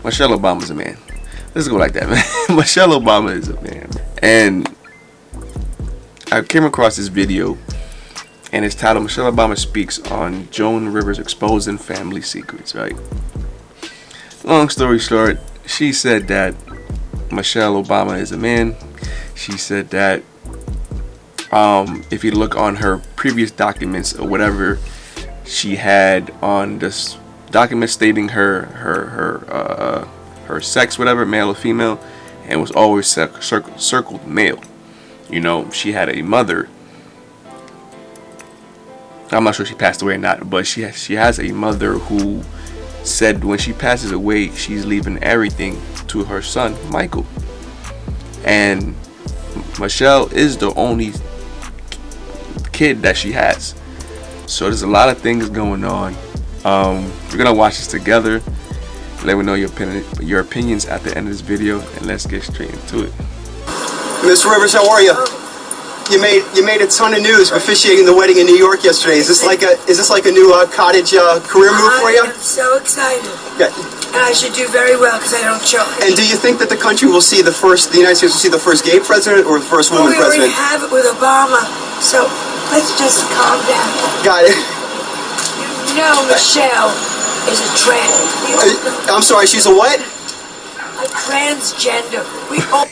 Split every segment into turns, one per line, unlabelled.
Michelle Obama's a man. Let's go like that, man. Michelle Obama is a man. And I came across this video, and it's titled Michelle Obama Speaks on Joan Rivers Exposing Family Secrets, right? Long story short, she said that Michelle Obama is a man. She said that if you look on her previous documents or whatever she had on this document stating her sex, whatever, male or female, and was always circled male. You know, she had a mother. I'm not sure if she passed away or not, but she has a mother who said when she passes away, she's leaving everything to her son, Michael. And Michelle is the only kid that she has. So there's a lot of things going on. We're gonna watch this together. Let me know your opinions at the end of this video, and let's get straight into it.
Miss Rivers, how are you? You made a ton of news officiating the wedding in New York yesterday. Is this like a new cottage career move for you?
I'm so excited.
Yeah.
And I should do very well because I don't charge.
And do you think that the country will see the United States will see the first gay president or the first woman president?
We already have it with Obama, so let's just calm down.
Got it.
You know Michelle is a trans.
I'm sorry, she's a what?
A transgender. We all.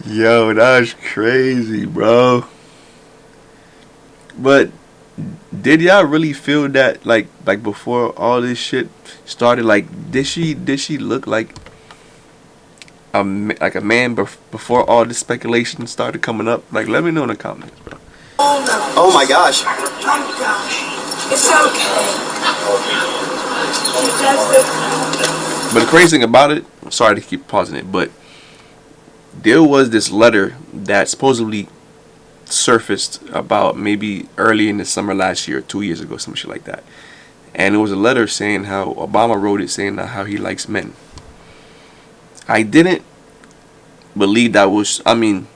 Yo, that's crazy, bro. But did y'all really feel that like before all this shit started? Like, did she look like a man before all this speculation started coming up? Like, let me know in the comments, bro.
Oh no.
Oh my gosh.
Oh gosh. It's okay. She does look.
But the crazy thing about it, I'm sorry to keep pausing it, but there was this letter that supposedly surfaced about maybe early in the summer last year, 2 years ago, some shit like that. And it was a letter saying how Obama wrote it, saying how he likes men. I didn't believe that was, I mean,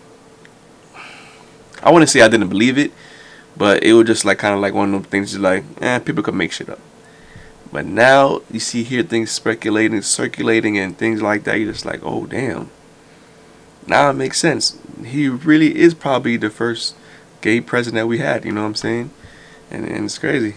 I wouldn't say I didn't believe it, but it was just like kind of like one of those things, just like, people could make shit up. But now you hear things speculating, circulating, and things like that. You're just like, oh damn. Now it makes sense. He really is probably the first gay president that we had. You know what I'm saying? And it's crazy.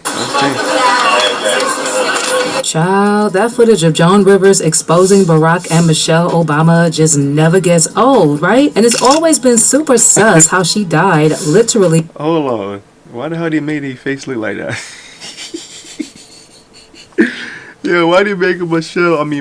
Child, that footage of Joan Rivers exposing Barack and Michelle Obama just never gets old, right? And it's always been super sus how she died, literally.
Hold on. Why the hell they made his face look like that? Yeah, why do you make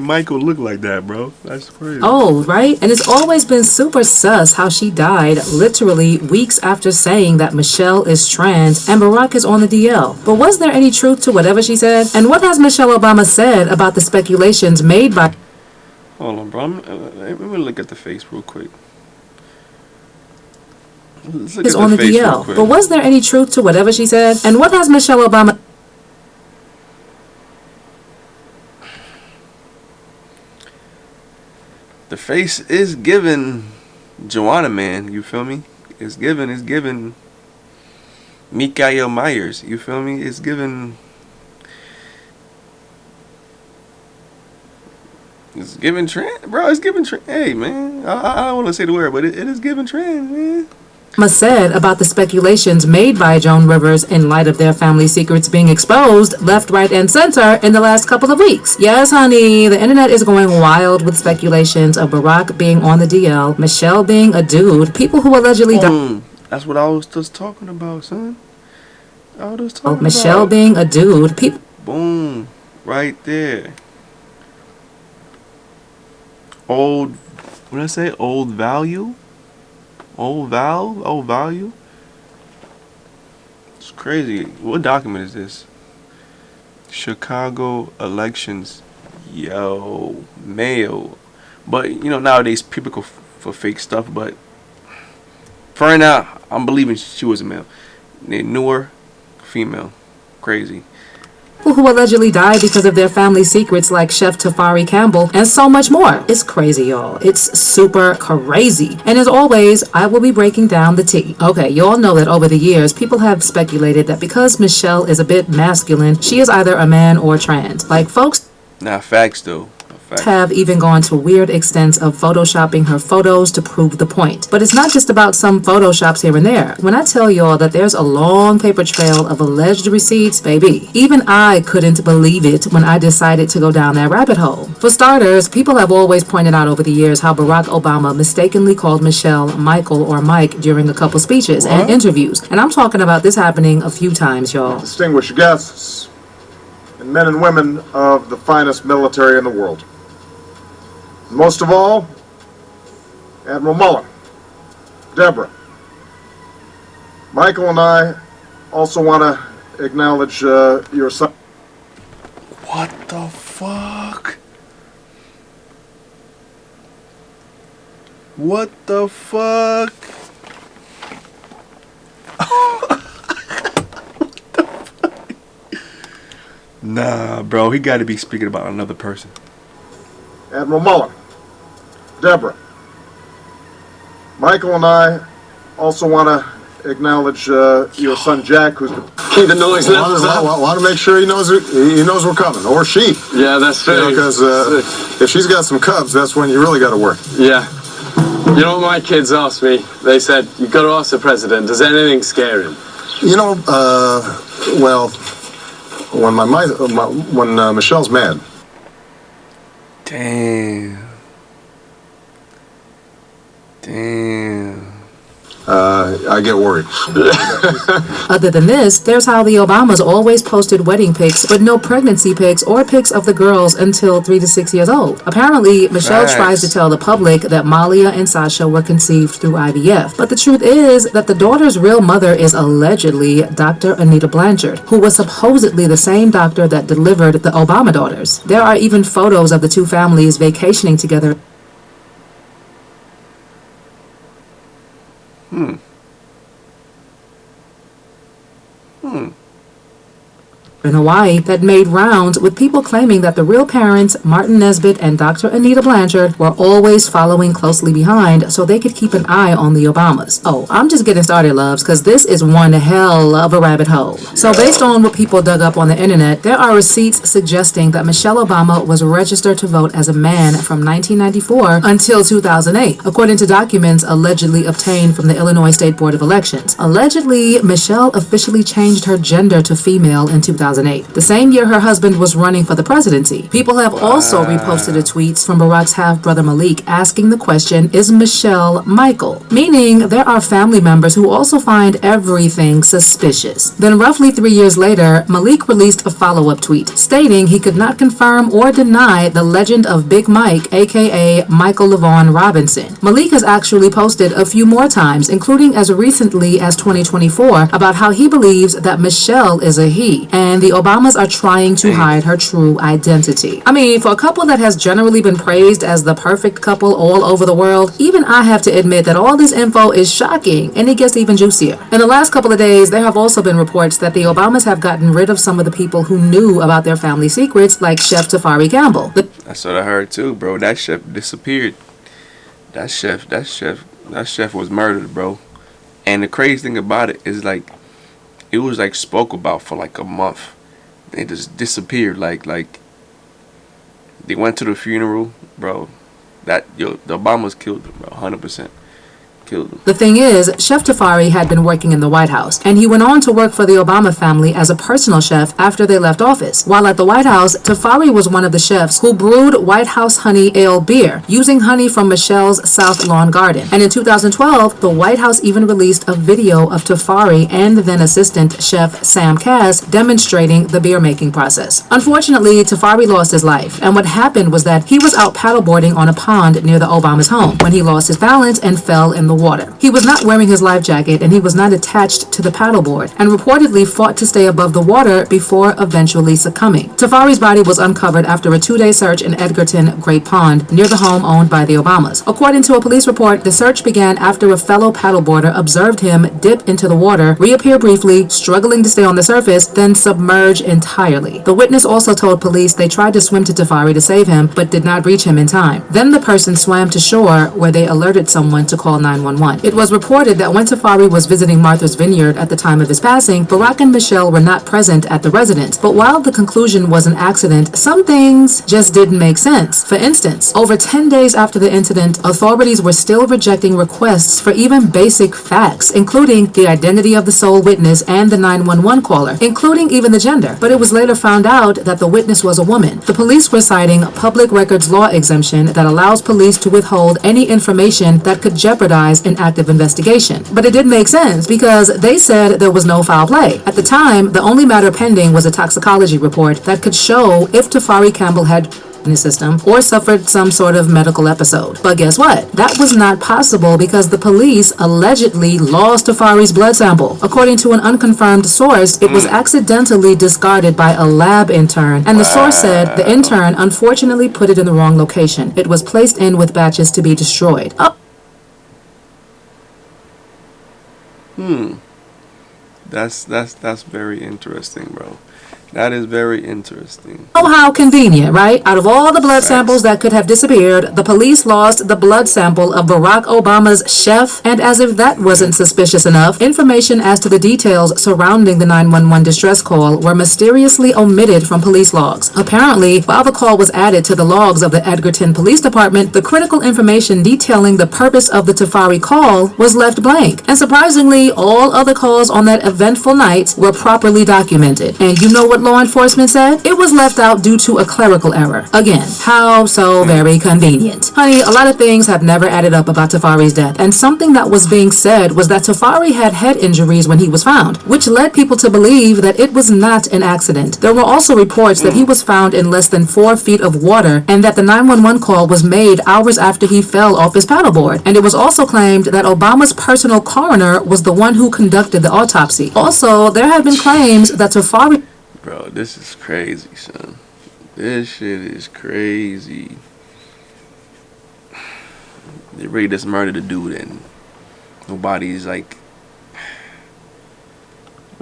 Michael look like that, bro? That's crazy.
Oh, right? And it's always been super sus how she died literally weeks after saying that Michelle is trans and Barack is on the DL. But was there any truth to whatever she said? And what has Michelle Obama said about the speculations made by...
Hold on, bro. Let me look at the face real quick. Let's look
is
at
on the
face real
DL.
quick.
But was there any truth to whatever she said? And what has Michelle Obama...
The face is giving Joanna, man. You feel me? It's giving Mikael Myers. You feel me? It's giving trans, bro. It's giving trans. Hey, man. I don't want to say the word, but it is giving trans, man.
said about the speculations made by Joan Rivers in light of their family secrets being exposed left, right, and center in the last couple of weeks. Yes, honey, the internet is going wild with speculations of Barack being on the DL, Michelle being a dude, people who allegedly died.
That's what I was just talking about, son. I was talking
Michelle
about.
being a dude, people.
Boom, right there. Old, what did I say? Old value. Old value. It's crazy. What document is this? Chicago elections. Yo, male. But you know, nowadays people go for fake stuff. But for right now, I'm believing she was a male. They knew her, female. Crazy.
who allegedly died because of their family secrets like Chef Tafari Campbell, and so much more. It's crazy, y'all. It's super crazy. And as always, I will be breaking down the tea. Okay, you all know that over the years, people have speculated that because Michelle is a bit masculine, she is either a man or trans. Like, folks
Nah, facts though. Facts.
have even gone to weird extents of photoshopping her photos to prove the point. But it's not just about some photoshops here and there. When I tell y'all that there's a long paper trail of alleged receipts, baby, even I couldn't believe it when I decided to go down that rabbit hole. For starters, people have always pointed out over the years how Barack Obama mistakenly called Michelle Michael or Mike during a couple speeches and interviews. And I'm talking about this happening a few times, y'all.
Distinguished guests, and men and women of the finest military in the world. Most of all, Admiral Mullen, Deborah. Michael and I also want to acknowledge your son.
What the fuck? What the fuck? Nah, bro, he got to be speaking about another person.
Admiral Mullen, Deborah. Michael and I also want to acknowledge your son Jack, who's
keep the noise levels up.
Want to make sure he knows we're coming, or she.
Yeah, that's true.
Because if she's got some cubs, that's when you really got to work.
Yeah. You know what my kids asked me? They said, "You got to ask the president. Does anything scare him?"
You know, well, when Michelle's mad.
Damn.
I get worried.
Other than this, there's how the Obamas always posted wedding pics, but no pregnancy pics or pics of the girls until 3 to 6 years old. Apparently, Michelle tries to tell the public that Malia and Sasha were conceived through IVF, but the truth is that the daughter's real mother is allegedly Dr. Anita Blanchard, who was supposedly the same doctor that delivered the Obama daughters. There are even photos of the two families vacationing together. In Hawaii that made rounds with people claiming that the real parents, Martin Nesbitt and Dr. Anita Blanchard, were always following closely behind so they could keep an eye on the Obamas. Oh, I'm just getting started, loves, because this is one hell of a rabbit hole. So based on what people dug up on the internet, there are receipts suggesting that Michelle Obama was registered to vote as a man from 1994 until 2008, according to documents allegedly obtained from the Illinois State Board of Elections. Allegedly, Michelle officially changed her gender to female in 2008, the same year her husband was running for the presidency. People have also reposted a tweet from Barack's half-brother Malik asking the question, is Michelle Michael? Meaning there are family members who also find everything suspicious. Then roughly 3 years later, Malik released a follow-up tweet stating he could not confirm or deny the legend of Big Mike, aka Michael LaVaughn Robinson. Malik has actually posted a few more times, including as recently as 2024, about how he believes that Michelle is a he, and the Obamas are trying to hide her true identity. I mean, for a couple that has generally been praised as the perfect couple all over the world, even I have to admit that all this info is shocking, and it gets even juicier. In the last couple of days, there have also been reports that the Obamas have gotten rid of some of the people who knew about their family secrets, like Chef Tafari Campbell.
That's what I heard too, bro. That chef disappeared. That chef was murdered, bro. And the crazy thing about it is, like, it was like spoke about for like a month. They just disappeared. Like they went to the funeral, bro. The Obamas killed them, bro. 100%. Killed him.
The thing is, Chef Tafari had been working in the White House, and he went on to work for the Obama family as a personal chef after they left office. While at the White House, Tafari was one of the chefs who brewed White House Honey Ale beer, using honey from Michelle's South Lawn garden. And in 2012, the White House even released a video of Tafari and then assistant chef Sam Cass demonstrating the beer making process. Unfortunately, Tafari lost his life, and what happened was that he was out paddleboarding on a pond near the Obama's home when he lost his balance and fell in the water. He was not wearing his life jacket and he was not attached to the paddleboard, and reportedly fought to stay above the water before eventually succumbing. Tafari's body was uncovered after a 2-day search in Edgerton Great Pond, near the home owned by the Obamas. According to a police report, the search began after a fellow paddleboarder observed him dip into the water, reappear briefly, struggling to stay on the surface, then submerge entirely. The witness also told police they tried to swim to Tafari to save him, but did not reach him in time. Then the person swam to shore, where they alerted someone to call 911. It was reported that when Tafari was visiting Martha's Vineyard at the time of his passing, Barack and Michelle were not present at the residence. But while the conclusion was an accident, some things just didn't make sense. For instance, over 10 days after the incident, authorities were still rejecting requests for even basic facts, including the identity of the sole witness and the 911 caller, including even the gender. But it was later found out that the witness was a woman. The police were citing public records law exemption that allows police to withhold any information that could jeopardize an active investigation. But it didn't make sense because they said there was no foul play. At the time, the only matter pending was a toxicology report that could show if Tafari Campbell had in his system or suffered some sort of medical episode. But guess what? That was not possible because the police allegedly lost Tafari's blood sample. According to an unconfirmed source, it was accidentally discarded by a lab intern, and the source said the intern unfortunately put it in the wrong location. It was placed in with batches to be destroyed.
That's very interesting, bro. That is very interesting.
Oh, how convenient, right? Out of all the blood samples that could have disappeared, the police lost the blood sample of Barack Obama's chef, and as if that wasn't suspicious enough, information as to the details surrounding the 911 distress call were mysteriously omitted from police logs. Apparently, while the call was added to the logs of the Edgerton Police Department, the critical information detailing the purpose of the Tafari call was left blank. And surprisingly, all other calls on that eventful night were properly documented. And you know what law enforcement said? It was left out due to a clerical error. Again, how so very convenient. Honey, a lot of things have never added up about Tafari's death, and something that was being said was that Tafari had head injuries when he was found, which led people to believe that it was not an accident. There were also reports that he was found in less than 4 feet of water, and that the 911 call was made hours after he fell off his paddleboard. And it was also claimed that Obama's personal coroner was the one who conducted the autopsy. Also, there have been claims that Tafari...
Bro, this is crazy, son. This shit is crazy. They really just murdered a dude and nobody's like...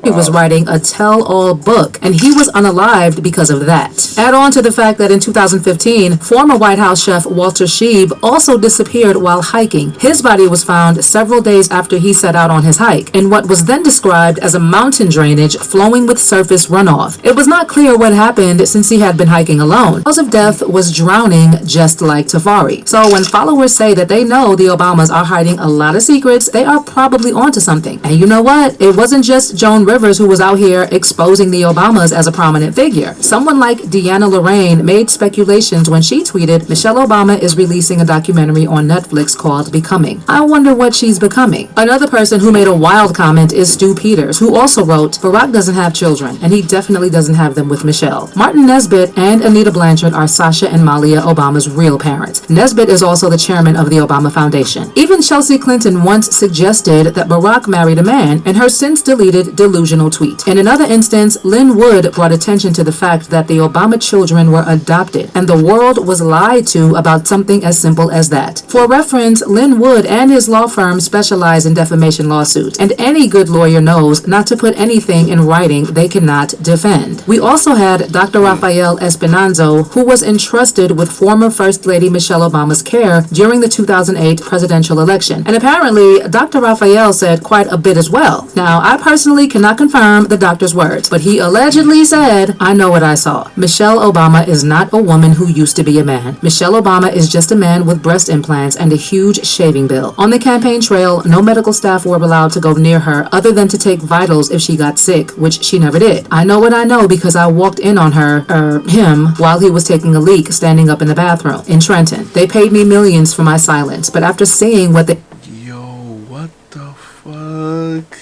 He was writing a tell-all book, and he was unalived because of that. Add on to the fact that in 2015, former White House chef Walter Scheib also disappeared while hiking. His body was found several days after he set out on his hike, in what was then described as a mountain drainage flowing with surface runoff. It was not clear what happened since he had been hiking alone. The cause of death was drowning, just like Tafari. So when followers say that they know the Obamas are hiding a lot of secrets, they are probably onto something. And you know what? It wasn't just Joan Rivers who was out here exposing the Obamas as a prominent figure. Someone like Deanna Lorraine made speculations when she tweeted, Michelle Obama is releasing a documentary on Netflix called Becoming. I wonder what she's becoming. Another person who made a wild comment is Stu Peters, who also wrote, Barack doesn't have children, and he definitely doesn't have them with Michelle. Martin Nesbitt and Anita Blanchard are Sasha and Malia Obama's real parents. Nesbitt is also the chairman of the Obama Foundation. Even Chelsea Clinton once suggested that Barack married a man, and her since deleted delusional tweet. In another instance, Lynn Wood brought attention to the fact that the Obama children were adopted, and the world was lied to about something as simple as that. For reference, Lynn Wood and his law firm specialize in defamation lawsuits, and any good lawyer knows not to put anything in writing they cannot defend. We also had Dr. Rafael Espinanzo, who was entrusted with former First Lady Michelle Obama's care during the 2008 presidential election, and apparently Dr. Rafael said quite a bit as well. Now, I personally cannot confirm the doctor's words, but he allegedly said, I know what I saw. Michelle Obama is not a woman who used to be a man. Michelle Obama is just a man with breast implants and a huge shaving bill. On the campaign trail, no medical staff were allowed to go near her other than to take vitals if she got sick, which she never did. I know what I know because I walked in on him, while he was taking a leak standing up in the bathroom in Trenton. They paid me millions for my silence, but after seeing what they...
Yo, what the fuck?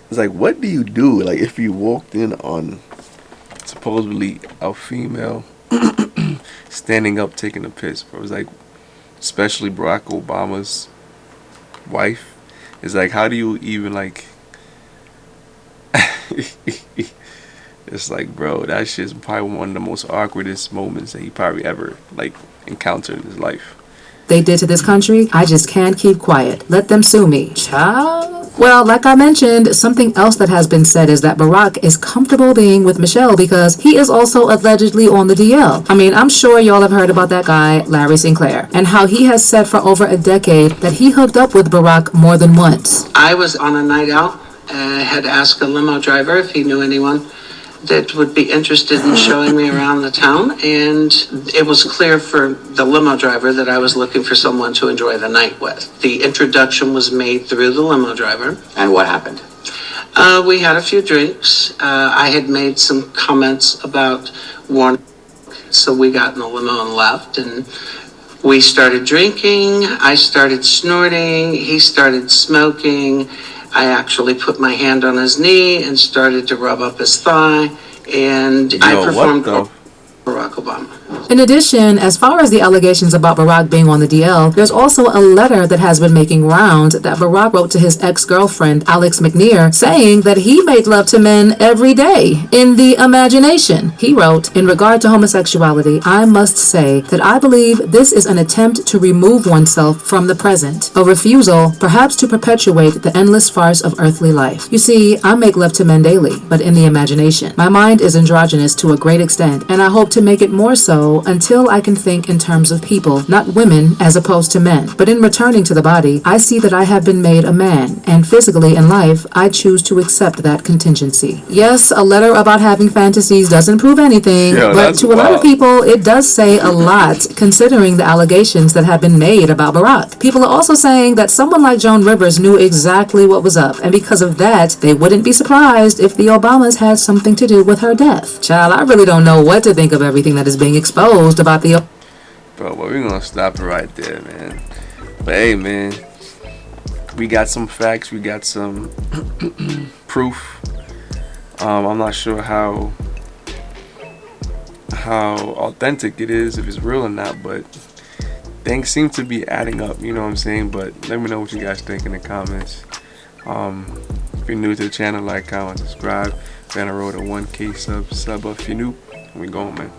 It's like, what do you do? Like, if you walked in on supposedly a female standing up taking a piss, bro. It's like, especially Barack Obama's wife. It's like, how do you even like? It's like, bro, that shit's probably one of the most awkwardest moments that he probably ever like encountered in his life.
They did to this country, I just can't keep quiet. Let them sue me. Child. Well, like I mentioned, something else that has been said is that Barack is comfortable being with Michelle because he is also allegedly on the DL. I mean, I'm sure y'all have heard about that guy, Larry Sinclair, and how he has said for over a decade that he hooked up with Barack more than once.
I was on a night out and had asked a limo driver if he knew anyone that would be interested in showing me around the town, and it was clear for the limo driver that I was looking for someone to enjoy the night with. The introduction was made through the limo driver.
And what happened?
We had a few drinks. I had made some comments about Warren, so we got in the limo and left, and we started drinking. I started snorting. He started smoking. I actually put my hand on his knee and started to rub up his thigh, and I performed Barack Obama.
In addition, as far as the allegations about Barack being on the DL, there's also a letter that has been making rounds that Barack wrote to his ex-girlfriend, Alex McNear, saying that he made love to men every day in the imagination. He wrote, "In regard to homosexuality, I must say that I believe this is an attempt to remove oneself from the present, a refusal, perhaps to perpetuate the endless farce of earthly life. You see, I make love to men daily, but in the imagination. My mind is androgynous to a great extent, and I hope to make it more so until I can think in terms of people, not women as opposed to men. But in returning to the body, I see that I have been made a man, and physically in life, I choose to accept that contingency." Yes, a letter about having fantasies doesn't prove anything, but to a lot of people, it does say a lot, considering the allegations that have been made about Barack. People are also saying that someone like Joan Rivers knew exactly what was up, and because of that, they wouldn't be surprised if the Obamas had something to do with her death. Child, I really don't know what to think of everything that is being exposed about the...
Bro, but we're gonna stop it right there, man. But hey, man, we got some facts, we got some proof. I'm not sure how authentic it is, if it's real or not, but things seem to be adding up, you know what I'm saying? But let me know what you guys think in the comments. If you're new to the channel, like, comment, subscribe. We're on the road to 1K sub up if you're new. We going, man.